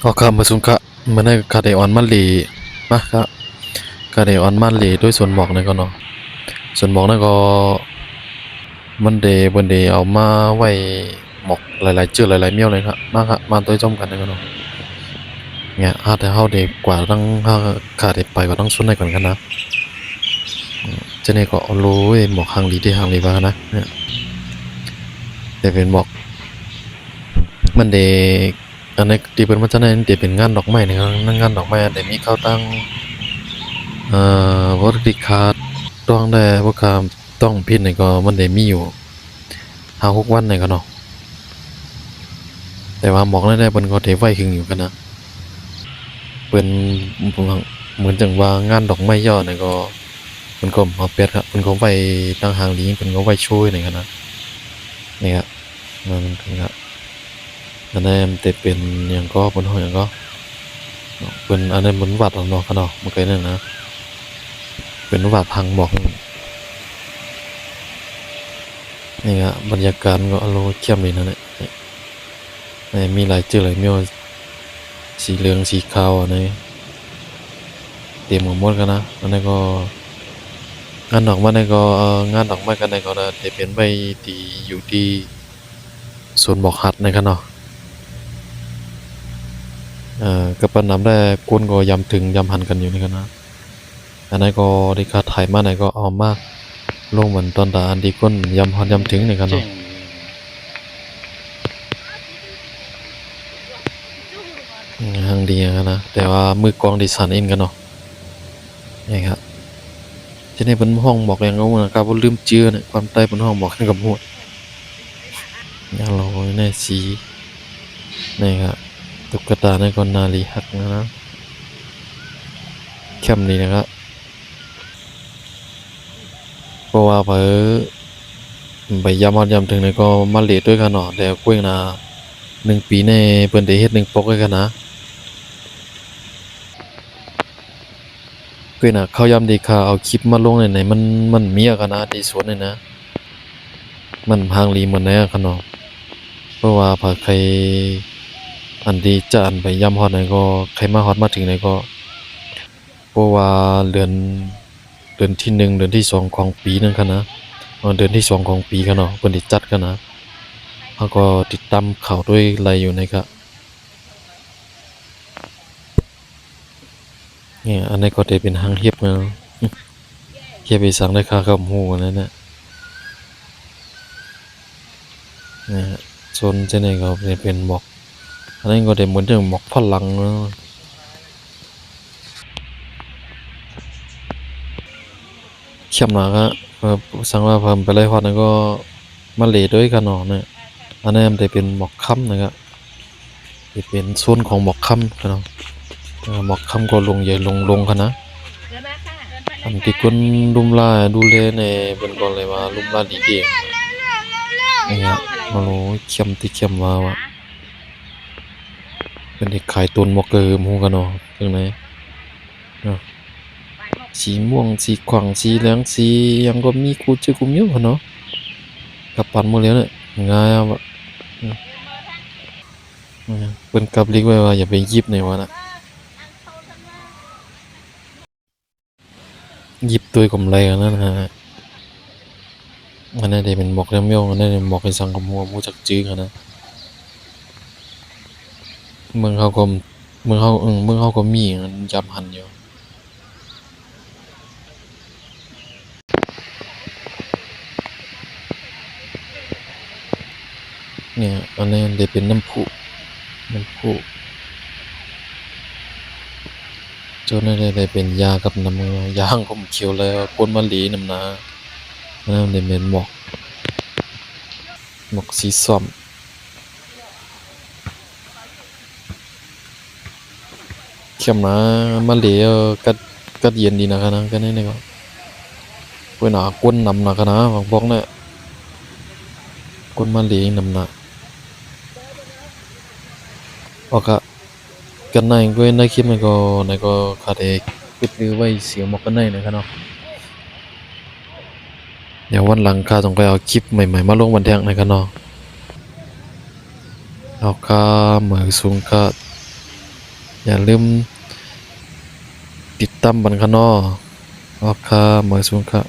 Oka masungka mana kade on mali mah kak kade on mali ด้วยส่วนหมอกนั่นก็เนาะส่วนหมอกนั่นก็มันเดเอามาไว้หมอกหลายๆจืดหลายๆเมี่ยวเลยครับมาครับมาตัวจอมกันนั่นก็เนาะเนี่ยแต่เฮาเดกว่าต้องเฮาขาดไปก็ต้องสุนให้ก่อนกันนะจะนี่ก็เอารู้หมอกหางลีที่หางลีบ้างนะเนี่ยแต่เป็นหมอกมันเดอันนี้ที่เป็นมันจะนั่นเดี๋ยวเป็นงานดอกไม้นะครับงานดอกไม้เดี๋ยวมีเข้าตั้งวัตถุขาดต้องได้พวกคำต้องพิษนี่ก็มันได้มีอยู่5-6 วันนี่ก็เนาะแต่ว่าหมอกได้เปิ้นก็ได้ไว้คึงอยู่กันนะเปิ้นเหมือนจังว่างานดอกไม้ย่อนี่ก็เพิ่นก็มาเป็ดครับเพิ่นก็ไว้ตั้งหางลิงเพิ่นก็ไว้ช่วยนี่กันนะนี่ครับมันครับอันนั้นแต่เป็นหยังก็เพิ่นเฮาหยังก็เพิ่นอันนั้นเพิ่นวัดเอาเนาะกันเนาะมันก็นั่นนะเป็นวัดพังหมอก นี่ครับบรรยากาศก็อารมณ์เข้มดีนะเนี่ยมีหลายจืดหลายเมี่ยวสีเหลืองสีขาวอันนี้เตรียมหมดกันนะอันนี้ก็งานดอกไม้นี่ก็งานดอกไม้กันนี่ก็จะเป็นไปที่อยู่ที่สวนบอกหัดนะครับเนาะก็ปนนำได้ก้นก็ยำถึงยำหันกันอยู่นี่กันนะอันนี้ก็ที่คาถ่ายมาไหนก็เอามากลงเหมือนตอนตาอันที่ก้นยำหันยำถึงนี่กันเนาะทางดีกันนะแต่ว่ามือกองดิสันเองกันเนาะนี่ครับที่นี่เป็นห้องบอกอย่างงูนะครับว่าลืมเจือเนี่ยความใต้เป็นห้องบอกกับหัวอย่างเราในสีนี่ครับตุ๊กตาในก็นาลีหักนะเข้มดีนะครับเพราะว่าเผอไปยำฮอดยำถึงเนี่ยก็มาเลทด้วยกันเนาะแต่กุ้ยนะ1 ปีในเปิ้นได้เฮ็ด1 ปกด้วยกันนะกุ้ยนะเขายำดีค่ะเอาคลิปมาลงในมันมีอะกันนะที่สวนนี่นะมันพางลีหมดแล้วกันเนาะเพราะว่าถ้าใครอันที่จะอันไปยำฮอดไหนก็ใครมาฮอดมาถึงไหนก็เพราะว่าเดือนที่1เดือนที่2ของปีนั้นกันนะเดือนที่2ของปีกันเนาะเพิ่นสิจัดกันนะเขาก็ติดตามข่าวด้วยไลน์อยู่นะครับเนี่ยอันนี้ก็ได้เป็นหางเห็บนะเฮ็บไปสั่งได้ค่ากับหมูนั่นน่ะนะฮะโซนเจนี่ก็เป็นหมอกอันนั้นก็ได้เหมือนจังหมอกฝรั่งเนาะเข้มหนักอะสั่งว่าเพิ่มไปเลยฮอดนั้นก็มาเลด้วยกันเนาะเนี่ยอันนั้นมันได้เป็นหมอกค่ำนะครับที่เป็นโซนของหมอกค่ำเนาะหมอกค่ำก็ลงใหญ่ลงกันนะอันที่คนลุมลาดูแลในเพิ่นก็เลยว่าลุมลาดีเองนี่ฮะโอ้โหเข้มที่เข้มว่าเป็นที่ขายต้นหมอกเกอร์หมู่กันเนาะจังได๋เนาะสีม่วงสีขวางสีเหลืองสีหยังก็มีกูชื่อกูมิ้วเนาะกับปันหมดแล้วเนี่ยงายอะเพิ่นกับลิกไว้ว่าอย่าไปยิบในว่าน่ะยิบตัวกำไรกันนั่นฮะอันนั้นได้เป็นหมอกแมวอันนั้นได้หมอกให้สังกับหมู่จักจื้อกันนะเมืองเขาก็เมืองเขาก็มีจับหันอยู่เนี่ยอันนั้นได้เป็นน้ำพุจนได้เป็นยากับน้ำมือยางก็เขียวแล้วก้นมะลิน้ำนาอันนั้นได้เป็นหมอกสีส้มเข้มนะมะลิกัดเย็นดีนะครับนะก็นี่ก็เว้ยหนาก้นนำนะครับนะบางพวกเนี่ยก้นมะลิน้ำนาออกกันในก็ในคลิปมันก็ขาดเอกปิดมือไว้เสียงหมอกกันในนะครับเนาะเดี๋ยววันหลังข้าต้องไปเอาคลิปใหม่ๆมาลงบันเทิงนะครับเนาะเอาข้าเหมือสูงข้า อย่าลืมติดตามบันคะเนาะอ๋อครับหมายสูงครับ